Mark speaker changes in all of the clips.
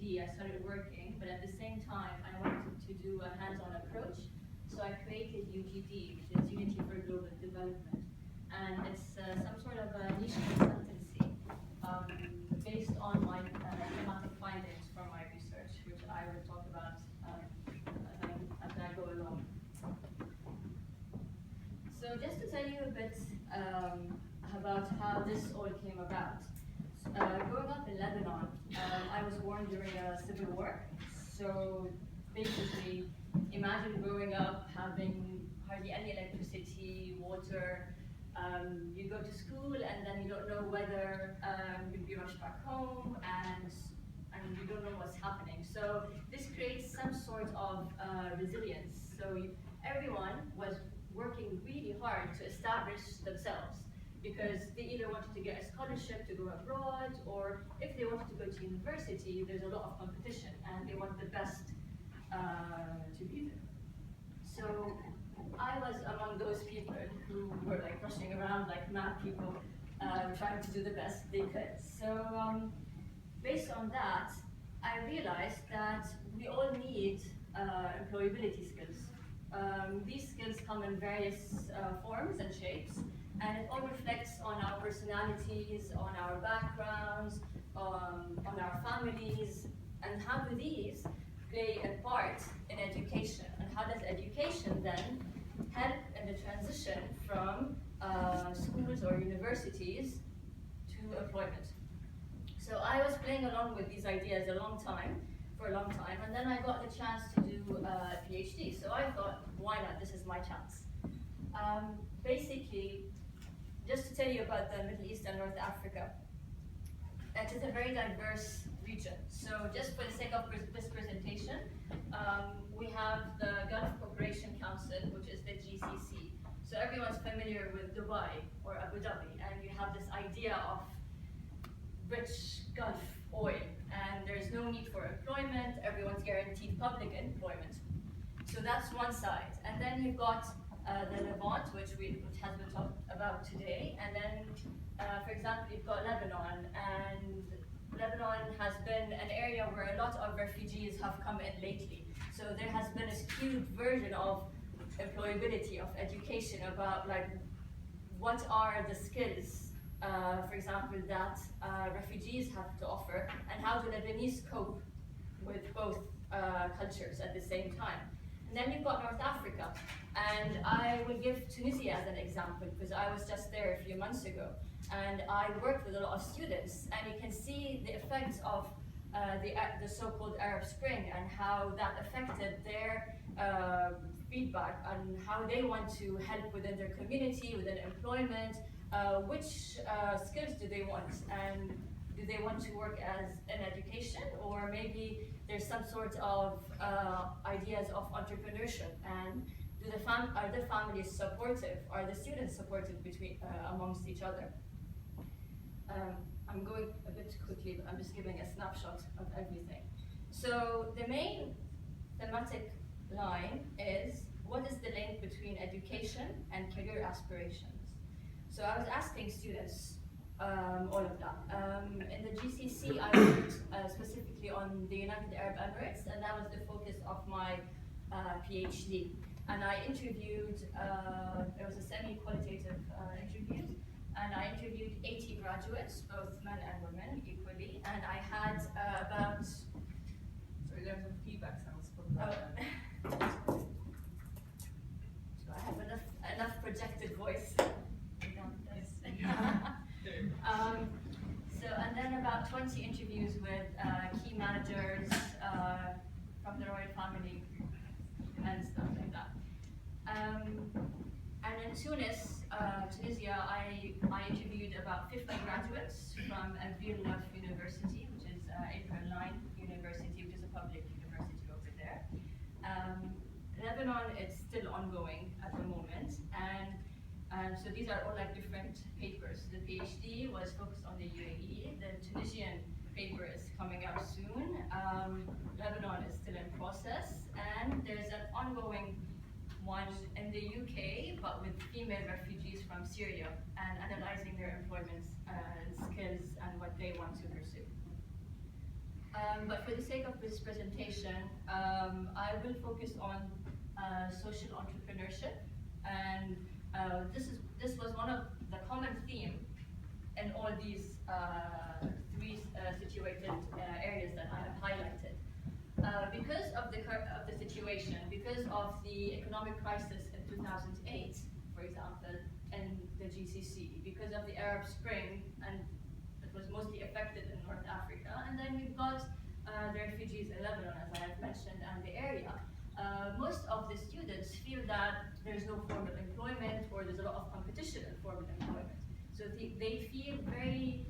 Speaker 1: GED, I started working, but at the same time, I wanted to do a hands-on approach. So I created UGD, which is Unity for Global Development. And it's some sort of a niche consultancy based on my thematic findings from my research, which I will talk about as I go along. So just to tell you a bit about how this all came about. Growing up in Lebanon, I was born during a civil war. So basically, imagine growing up having hardly any electricity, water. You go to school and then you don't know whether you'll be rushed back home, and you don't know what's happening. So this creates some sort of resilience. So everyone was working really hard to establish themselves, because they either wanted to get a scholarship to go abroad, or if they wanted to go to university, there's a lot of competition and they want the best to be there. So I was among those people who were like rushing around like mad people, trying to do the best they could. So based on that, I realized that we all need employability skills. These skills come in various forms and shapes, and it all reflects on our personalities, on our backgrounds, on our families, and how do these play a part in education, and how does education then help in the transition from schools or universities to employment. So I was playing along with these ideas for a long time, and then I got the chance to do a PhD. So I thought, why not? This is my chance. Basically, just to tell you about the Middle East and North Africa, it is a very diverse region. So just for the sake of this presentation, we have the Gulf Cooperation Council, which is the GCC. So everyone's familiar with Dubai or Abu Dhabi, and you have this idea of rich Gulf oil, and there's no need for employment, everyone's guaranteed public employment. So that's one side. And then you've got the Levant, which has been talked about today, and then, for example, you've got Lebanon, and Lebanon has been an area where a lot of refugees have come in lately. So there has been a skewed version of employability, of education, about like what are the skills, for example, that refugees have to offer, and how do Lebanese cope with both cultures at the same time. And then you've got North Africa, and I will give Tunisia as an example because I was just there a few months ago, and I worked with a lot of students, and you can see the effects of the so-called Arab Spring and how that affected their feedback and how they want to help within their community, within employment, which skills do they want, and do they want to work as in education, or maybe there's some sort of ideas of entrepreneurship, and are the families supportive? Are the students supportive amongst each other? I'm going a bit quickly, but I'm just giving a snapshot of everything. So the main thematic line is, what is the link between education and career aspirations? So I was asking students all of that. In the GCC, I worked specifically on the United Arab Emirates, and that was the focus of my PhD. And I interviewed, it was a semi-qualitative interview, and I interviewed 80 graduates, both men and women equally, and I had about...
Speaker 2: Sorry, there's some feedback sounds from that.
Speaker 1: So I have enough projected voice. And then about 20 interviews with key managers from the royal family and stuff like that. And in Tunisia, I interviewed about 50 graduates from Avril University, which is April 9 University, which is a public university over there. Lebanon is still ongoing at the moment, and so these are all like different papers. The PhD was focused on the UAE. The Tunisian paper is coming out soon. Lebanon is still in process, and there's an ongoing one in the UK, but with female refugees from Syria, and analyzing their employment skills and what they want to pursue. But for the sake of this presentation, I will focus on social entrepreneurship, and this was one of the common theme in all these three situated areas that I have highlighted. Because of the situation, because of the economic crisis in 2008, for example, in the GCC, because of the Arab Spring, and it was mostly affected in North Africa, and then we've got the refugees in Lebanon, as I have mentioned, and the area. Most of the students feel that there's no formal employment, or there's a lot of competition in formal employment. So they feel very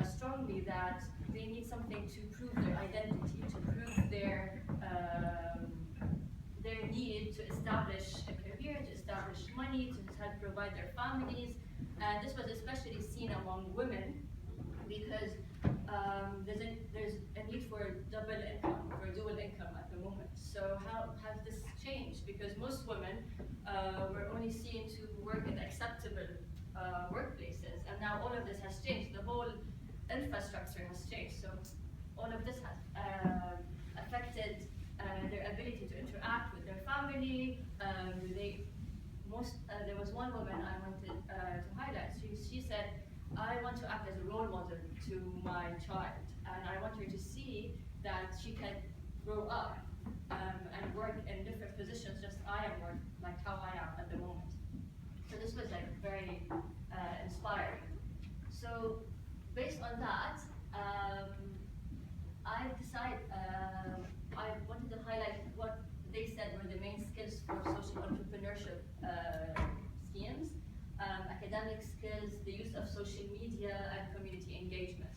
Speaker 1: strongly that they need something to prove their identity, to prove their need to establish a career, to establish money, to help provide their families. And this was especially seen among women because there's a need for double income, for dual income at the moment. So how has this changed? Because most women were only seen to work in acceptable workplaces, and now all of this has changed. The whole infrastructure has changed. So all of this has affected their ability to interact with their family. There was one woman I wanted to highlight. She said, I want to act as a role model to my child, and I want her to see that she can grow up and work in different positions, just I am work like how I am at the moment. So this was like very inspiring. So based on that, I decided I wanted to highlight what they said were the main skills for social entrepreneurship schemes. Academic skills, the use of social media, and community engagement.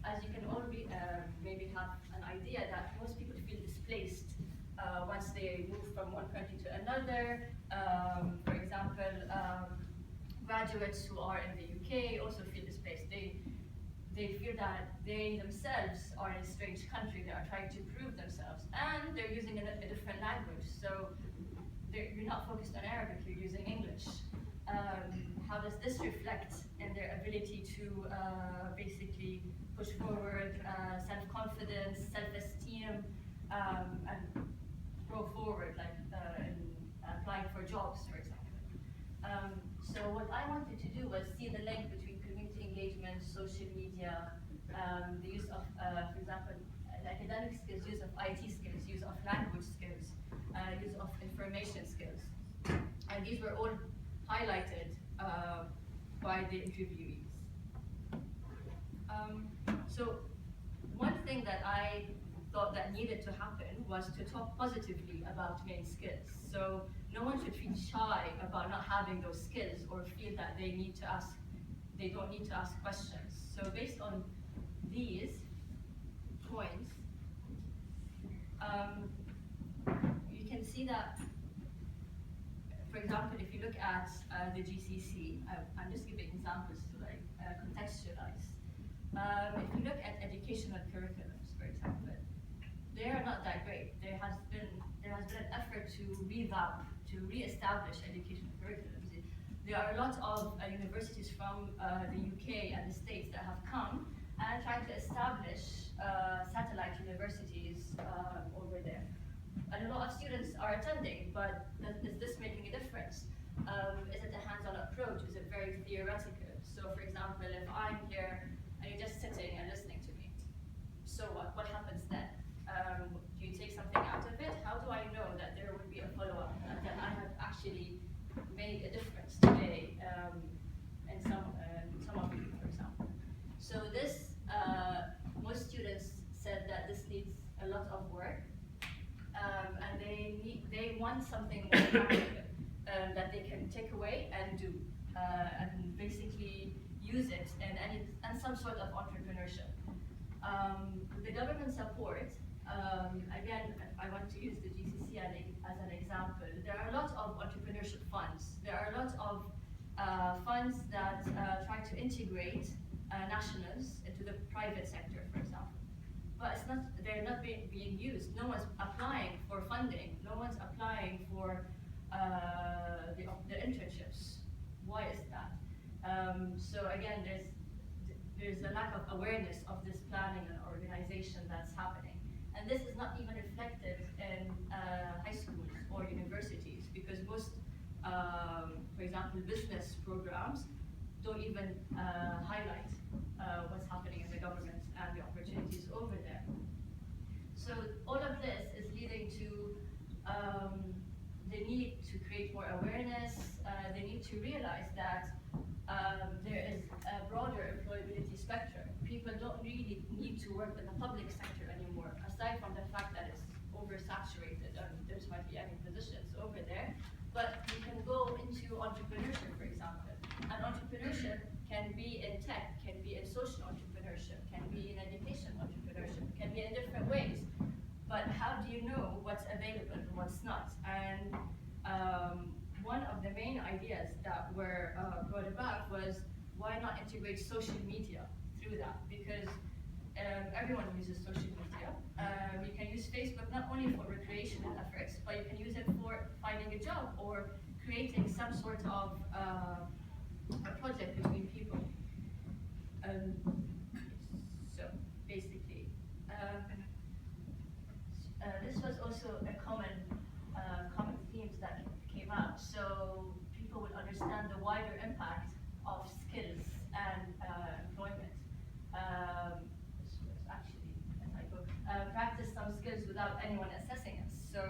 Speaker 1: As you can all maybe have an idea that most people feel displaced once they move from one country to another. For example, graduates who are in the UK also feel displaced. They feel that they themselves are in a strange country. They are trying to prove themselves, and they're using a different language. So you're not focused on Arabic, you're using English. How does this reflect in their ability to basically push forward self-confidence, self-esteem, and grow forward, like in applying for jobs, for example. So what I wanted to do was see the link between community engagement, social media, the use of, for example, academic skills, use of IT skills, use of language skills, use of information skills. And these were all highlighted by the interviewees. So one thing that I thought that needed to happen was to talk positively about main skills. So no one should feel shy about not having those skills or feel that they don't need to ask questions. So based on these points, you can see that, for example, if you look at the GCC, I'm just giving examples to contextualize. If you look at educational curriculums, for example, they are not that great. There has been an effort to revamp, to re-establish educational curriculums. There are a lot of universities from the UK and the States that have come and tried to establish satellite universities over there. And a lot of students are attending, but is this making a difference? Is it a hands-on approach? Is it very theoretical? So for example, if I'm here and you're just sitting and listening to me, so what? What happens then? Do you take something out of it? How do I know that there would be a follow-up and that I have actually made a difference today in some of you, for example? So this, most students said that this needs a lot of work, and they want something more practical that they can take away and do, and basically use it in some sort of entrepreneurship. The government support, again, I want to use the GCC as an example. There are a lot of entrepreneurship funds. There are a lot of funds that try to integrate nationals into the private sector, for example. But they're not being used. No one's applying for funding. No one's applying for the internships. Why is that? So again, there's a lack of awareness of this planning and organization that's happening. And this is not even reflected in high schools or universities, because most, for example, business programs don't even highlight what's happening in the government and the opportunities over there. So all of this is leading to the need to create more awareness, the need to realize that there is a broader employability spectrum. People don't really need to work in the public sector anymore, aside from the fact that it's oversaturated and there's hardly any positions over there. But you can go into entrepreneurship, for example. And entrepreneurship can be in tech, can be in social entrepreneurship, can be in education entrepreneurship, can be in different ways. But how do you know what's available and what's not? And one of the main ideas that were brought about was, why not integrate social media through that? Because everyone uses social media. You can use Facebook not only for recreational efforts, but you can use it for finding a job or creating some sort of a project between people. So basically, this was also a common themes that came out. So people would understand the wider impact of skills and employment. This was actually a typo. Practice some skills without anyone assessing us. So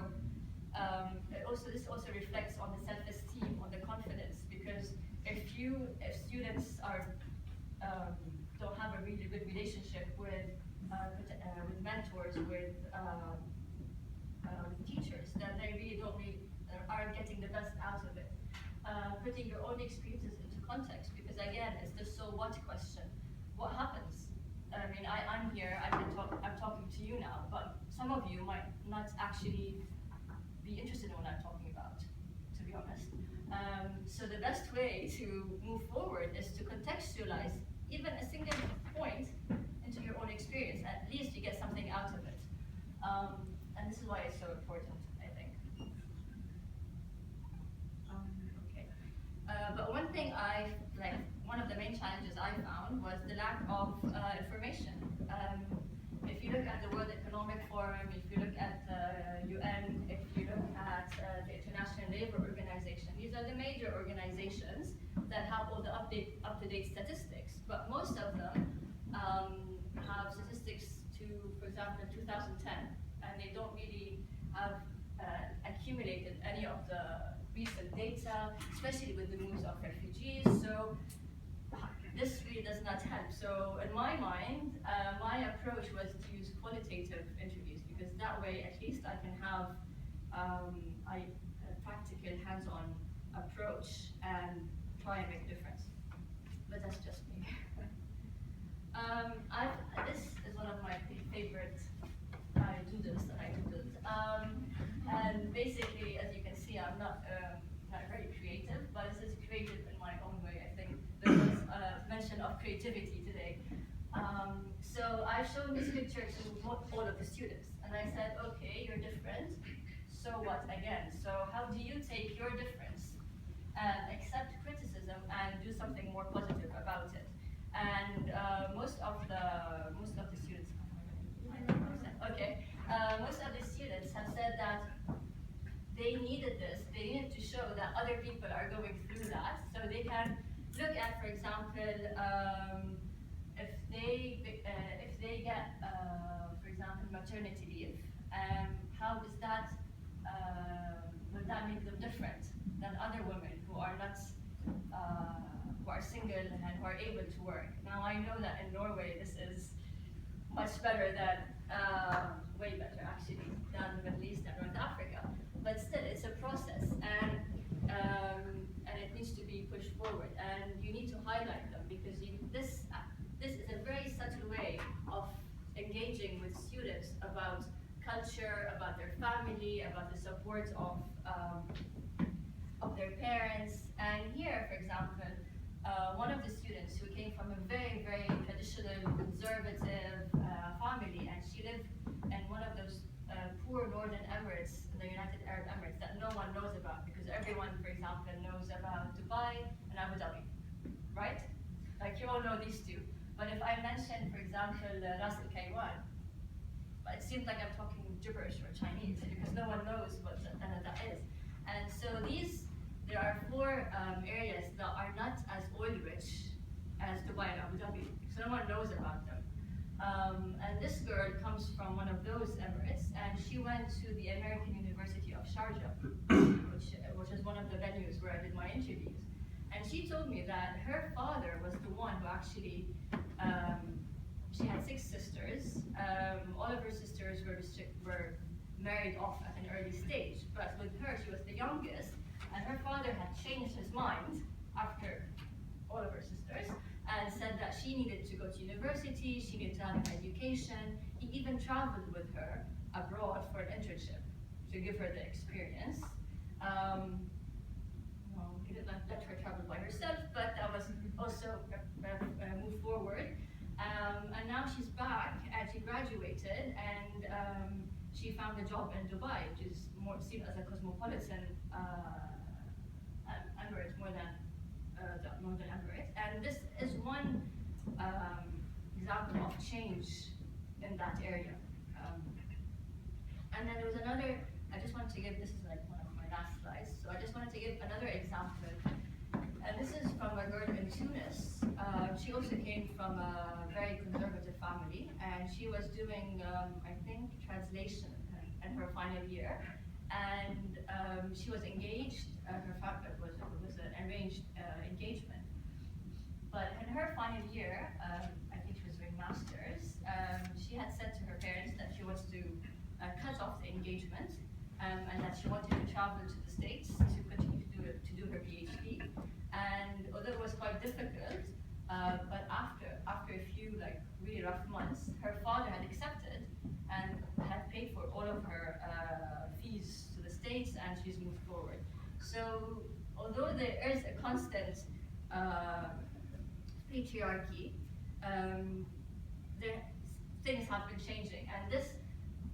Speaker 1: this also reflects on the self-esteem, on the confidence, because if students don't have a really good relationship with mentors, with teachers, then they really aren't getting the best out of it. Putting your own experiences into context, because again, it's the so what question. What happens? I mean, I'm here, I'm talking to you now, but some of you might not actually be interested in what I'm talking about, to be honest. So the best way to move forward is to contextualize even a single point into your own experience. At least you get something out of it. And this is why it's so important, I think. Okay. But one thing one of the main challenges I found was the lack of information. If you look at the World Economic Forum, if you look at the UN, if you look at the International Labour Organization, these are the major organizations that have all the up-to-date statistics. But most of them have statistics to, for example, 2010, and they don't really have accumulated any of the recent data, especially with the moves of refugees. So this really does not help. So in my mind, my approach was to use qualitative interviews, because that way at least I can have a practical, hands-on approach and try and make a difference. But that's just me. This is one of my favorite doodles that I doodled. And basically, as you can see, I'm not very creative, but this is creative in my own way. I think there was a mention of creativity today. So I've shown this picture to all of the students, and I said, okay, you're different, so what again? So how do you take your difference and accept criticism and do something more positive about it? And most of the students, okay, most of the students have said that they needed this. They needed to show that other people are going through that, so they can look at, for example, if they get, for example, maternity leave, how does that will that make them different than other women who are not who are single and who are able to work? Now I know that in Norway this is much better than way better actually than the Middle East and North Africa, but still it's a process, and it needs to be pushed forward, and you need to highlight them, because this is a very subtle way of engaging with students about culture, about their family, about the support of their parents. And here, for example, one of the students who came from a very, very traditional, conservative family, and she lived in one of those poor northern Emirates, the United Arab Emirates, that no one knows about, because everyone, for example, knows about Dubai and Abu Dhabi, right? Like you all know these two. But if I mention, for example, Ras Al Kaiwan, it seems like I'm talking gibberish or Chinese because no one knows what that is. And so there are four areas that are not as oil rich as Dubai and Abu Dhabi, so no one knows about them. And this girl comes from one of those emirates, and she went to the American University of Sharjah, which is one of the venues where I did my interviews. And she told me that her father was the one who actually, she had 6 sisters. All of her sisters were married off at an early stage, but with her, she was the youngest, and her father had changed his mind after all of her sisters, and said that she needed to go to university, she needed to have an education. He even traveled with her abroad for an internship to give her the experience. Well, he didn't let her travel by herself, but that was also a move forward. And now she's back, and she graduated, and she found a job in Dubai, which is more seen as a cosmopolitan emirate more than the Northern Emirates. And this is one example of change in that area. And then there was another, I just wanted to give, this is like one of my last slides, so I just wanted to give another example. And this is from a girl in Tunis. She also came from a very conservative family, and she was doing, I think, translation in her final year. And she was engaged, her family was an arranged engagement. But in her final year, I think she was doing masters, she had said to her parents that she wants to cut off the engagement, and that she wanted to travel to the States to continue to do her PhD. And although it was quite difficult, but after a few really rough months, her father had accepted and had paid for all of her fees to the States, and she's moved forward. So although there is a constant patriarchy, things have been changing, and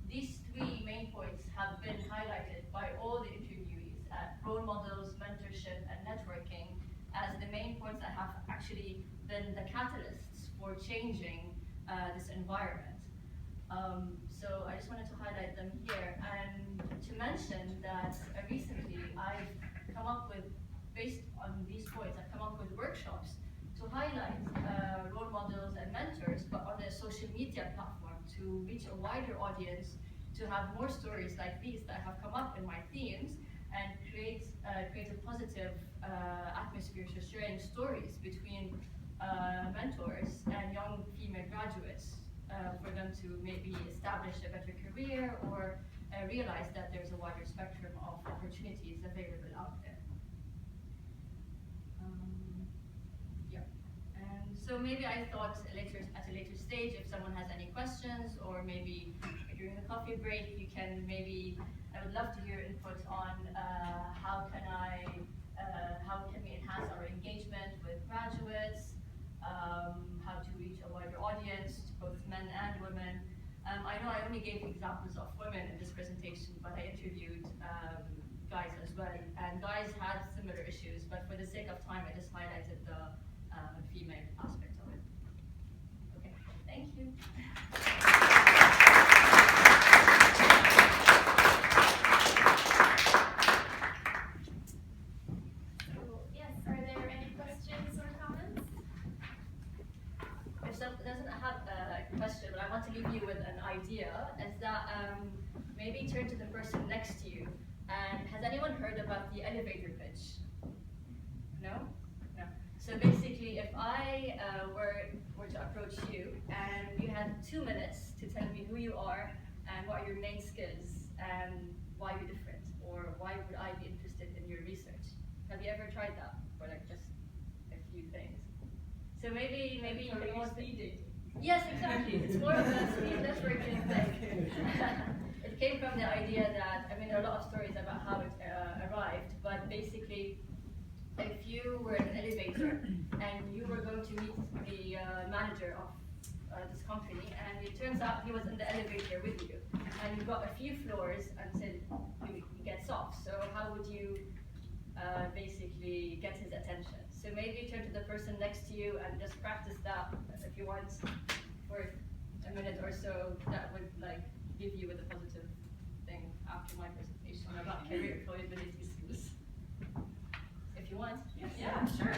Speaker 1: these 3 main points have been highlighted by all the interviewees at role models, mentorship, and networking as the main points that have actually been the catalysts for changing this environment. So I just wanted to highlight them here, and to mention that recently I've come up with, based on these points, I've come up with workshops to highlight role models and mentors, but on a social media platform to reach a wider audience, to have more stories like these that have come up in my themes, and create a positive atmosphere for sharing stories between mentors and young female graduates for them to maybe establish a better career or realize that there's a wider spectrum of opportunities available out there. And so maybe I thought at a later stage, if someone has any questions, or maybe during the coffee break, you can I would love to hear input on how can we enhance our engagement with graduates, how to reach a wider audience, both men and women. I know I only gave examples of women in this presentation, but I interviewed guys as well, and guys had similar issues, but for the sake of time, I just highlighted the female aspect of it. Okay, thank you.
Speaker 3: Yes, are there any questions or comments?
Speaker 1: If someone doesn't have a question, but I want to leave you with an idea, is that maybe turn to the person next to you, and has anyone heard about the elevator pitch? No? No. So basically, if I were to approach you, and you had 2 minutes to tell me who you are, and what are your main skills, and why you're different, or why would I be interested in your research? Have you ever tried that, or just a few things? So maybe you can more
Speaker 2: speed dating.
Speaker 1: Yes, exactly. It's more of a speed networking thing. It came from the idea that, there are a lot of stories about how it arrived, but basically, if you were in an elevator and you were going to meet the manager of this company, and it turns out he was in the elevator with you, and you got a few floors until he gets off. So how would you basically get his attention? So maybe turn to the person next to you and just practice that if you want for a minute or so. That would like give you with a positive thing after my presentation about career employability skills. If you want.
Speaker 2: Yeah, sure.